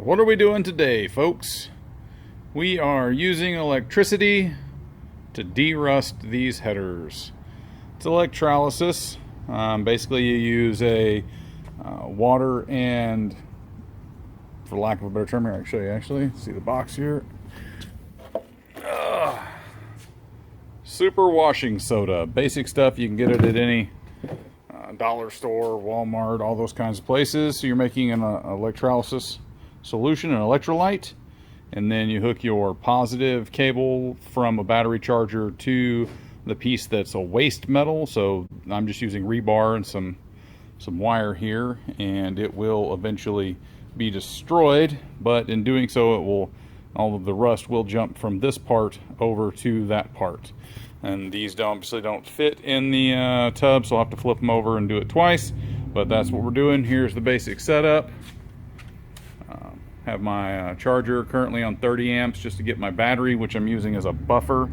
What are we doing today, folks? We are using electricity to de-rust these headers. It's electrolysis. Basically, you use a water and, for lack of a better term, here I can show you actually. See the box here. Super washing soda. Basic stuff. You can get it at any dollar store, Walmart, all those kinds of places. So you're making an electrolysis solution, an electrolyte, and then you hook your positive cable from a battery charger to the piece that's a waste metal. So I'm just using rebar and some wire here, and it will eventually be destroyed, but in doing so all of the rust will jump from this part over to that part. And these obviously don't fit in the tub, so I'll have to flip them over and do it twice, but that's what we're doing. Here's the basic setup. Have my charger currently on 30 amps just to get my battery, which I'm using as a buffer,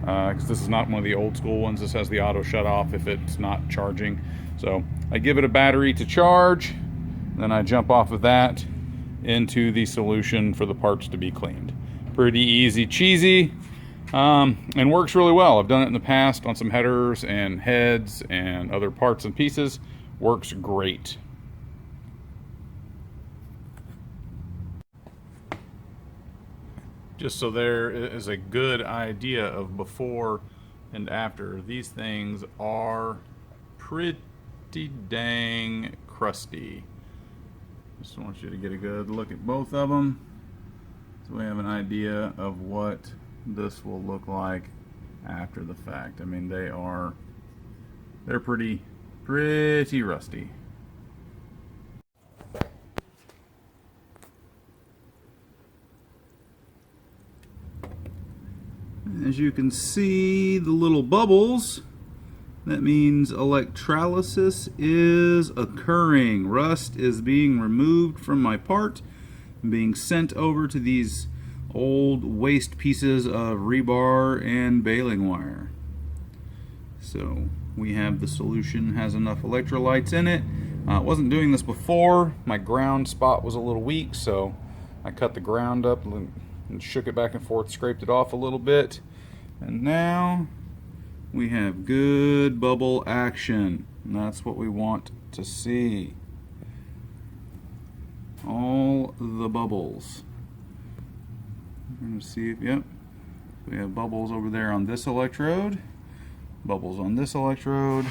because this is not one of the old school ones. This has the auto shut off if it's not charging. So I give it a battery to charge, then I jump off of that into the solution for the parts to be cleaned. Pretty easy cheesy, and works really well. I've done it in the past on some headers and heads and other parts and pieces. Works great. Just so there is a good idea of before and after, these things are pretty dang crusty. Just want you to get a good look at both of them so we have an idea of what this will look like after the fact. I mean, they're pretty rusty. As you can see, the little bubbles, that means electrolysis is occurring. Rust is being removed from my part and being sent over to these old waste pieces of rebar and baling wire. So we have the solution, has enough electrolytes in it. It wasn't doing this before. My ground spot was a little weak, so I cut the ground up and shook it back and forth, scraped it off a little bit, and now we have good bubble action, and that's what we want to see. All the bubbles. I'm going to see if, yep, we have bubbles over there on this electrode, bubbles on this electrode.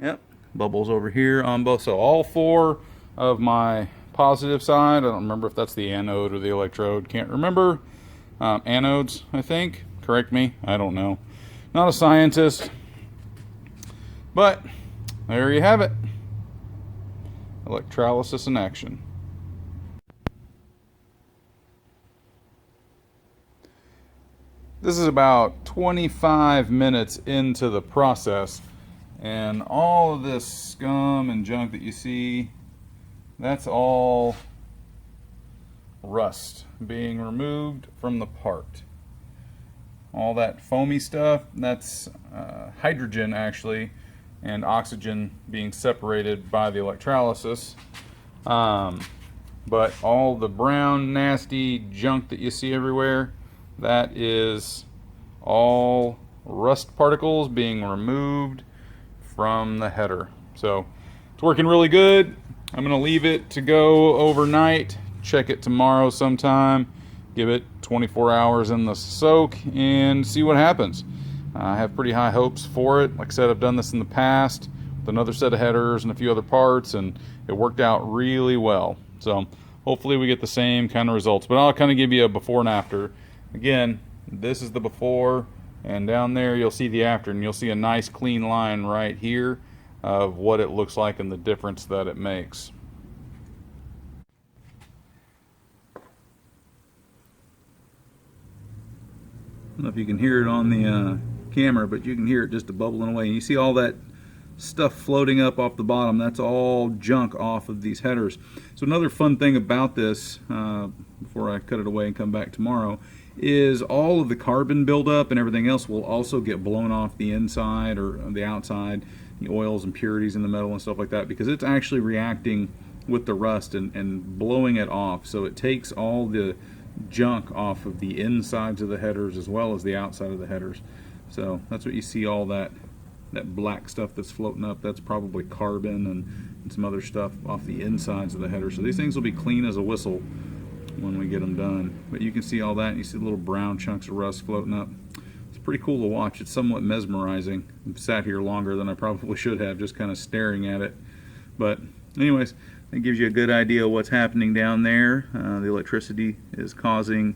Yep, bubbles over here on both. So all four of my positive side, I don't remember if that's the anode or the electrode, can't remember. Anodes, I think. Correct me, I don't know. Not a scientist. But there you have it. Electrolysis in action. This is about 25 minutes into the process, and all of this scum and junk that you see, that's all rust being removed from the part. All that foamy stuff, that's hydrogen actually, and oxygen being separated by the electrolysis. But all the brown nasty junk that you see everywhere, that is all rust particles being removed from the header. So it's working really good. I'm going to leave it to go overnight, check it tomorrow sometime, give it 24 hours in the soak, and see what happens. I have pretty high hopes for it. Like I said, I've done this in the past with another set of headers and a few other parts, and it worked out really well. So hopefully we get the same kind of results, but I'll kind of give you a before and after. Again, this is the before, and down there you'll see the after, and you'll see a nice clean line right here of what it looks like and the difference that it makes. I don't know if you can hear it on the camera, but you can hear it just bubbling away. And you see all that stuff floating up off the bottom. That's all junk off of these headers. So another fun thing about this, before I cut it away and come back tomorrow, is all of the carbon buildup and everything else will also get blown off the inside or the outside. the oils, impurities in the metal and stuff like that, because it's actually reacting with the rust and blowing it off. So it takes all the junk off of the insides of the headers as well as the outside of the headers. So that's what you see, all that black stuff that's floating up. That's probably carbon and some other stuff off the insides of the header. So these things will be clean as a whistle when we get them done. But you can see all that, and you see little brown chunks of rust floating up. It's pretty cool to watch. It's somewhat mesmerizing. I've sat here longer than I probably should have, just kind of staring at it. But anyways, it gives you a good idea of what's happening down there. The electricity is causing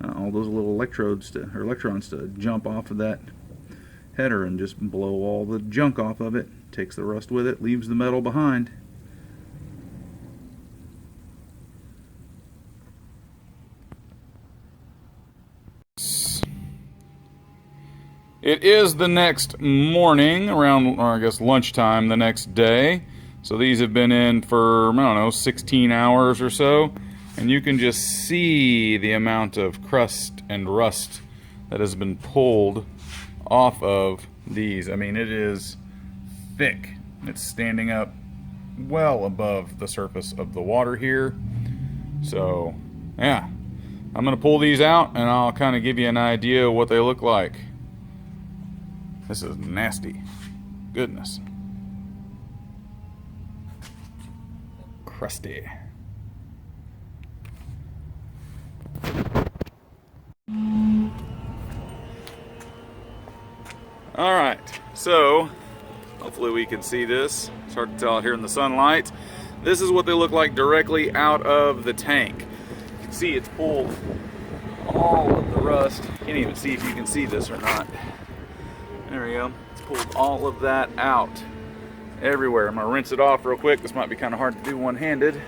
all those little electrons to jump off of that header and just blow all the junk off of it. Takes the rust with it, leaves the metal behind. It is the next morning, around, or I guess lunchtime the next day. So these have been in for, I don't know, 16 hours or so. And you can just see the amount of crust and rust that has been pulled off of these. I mean, it is thick. It's standing up well above the surface of the water here. So, yeah. I'm going to pull these out and I'll kind of give you an idea of what they look like. This is nasty. Goodness. Crusty. Alright, so hopefully we can see this. It's hard to tell out here in the sunlight. This is what they look like directly out of the tank. You can see it's pulled all of the rust. Can't even see if you can see this or not. There we go. It's pulled all of that out everywhere. I'm going to rinse it off real quick. This might be kind of hard to do one-handed.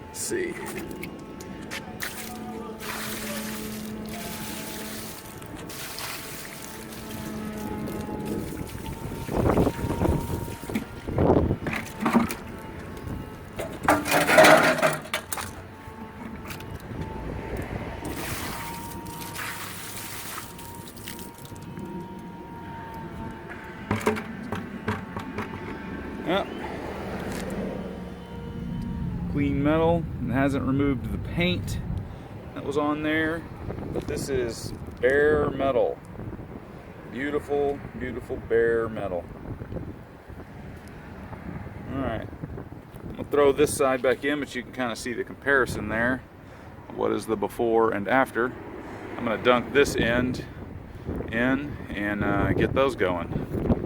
Let's see. Yep. Clean metal. It hasn't removed the paint that was on there, but this is bare metal. Beautiful, beautiful bare metal. Alright. I'm going to throw this side back in, but you can kind of see the comparison there. What is the before and after. I'm going to dunk this end in and get those going.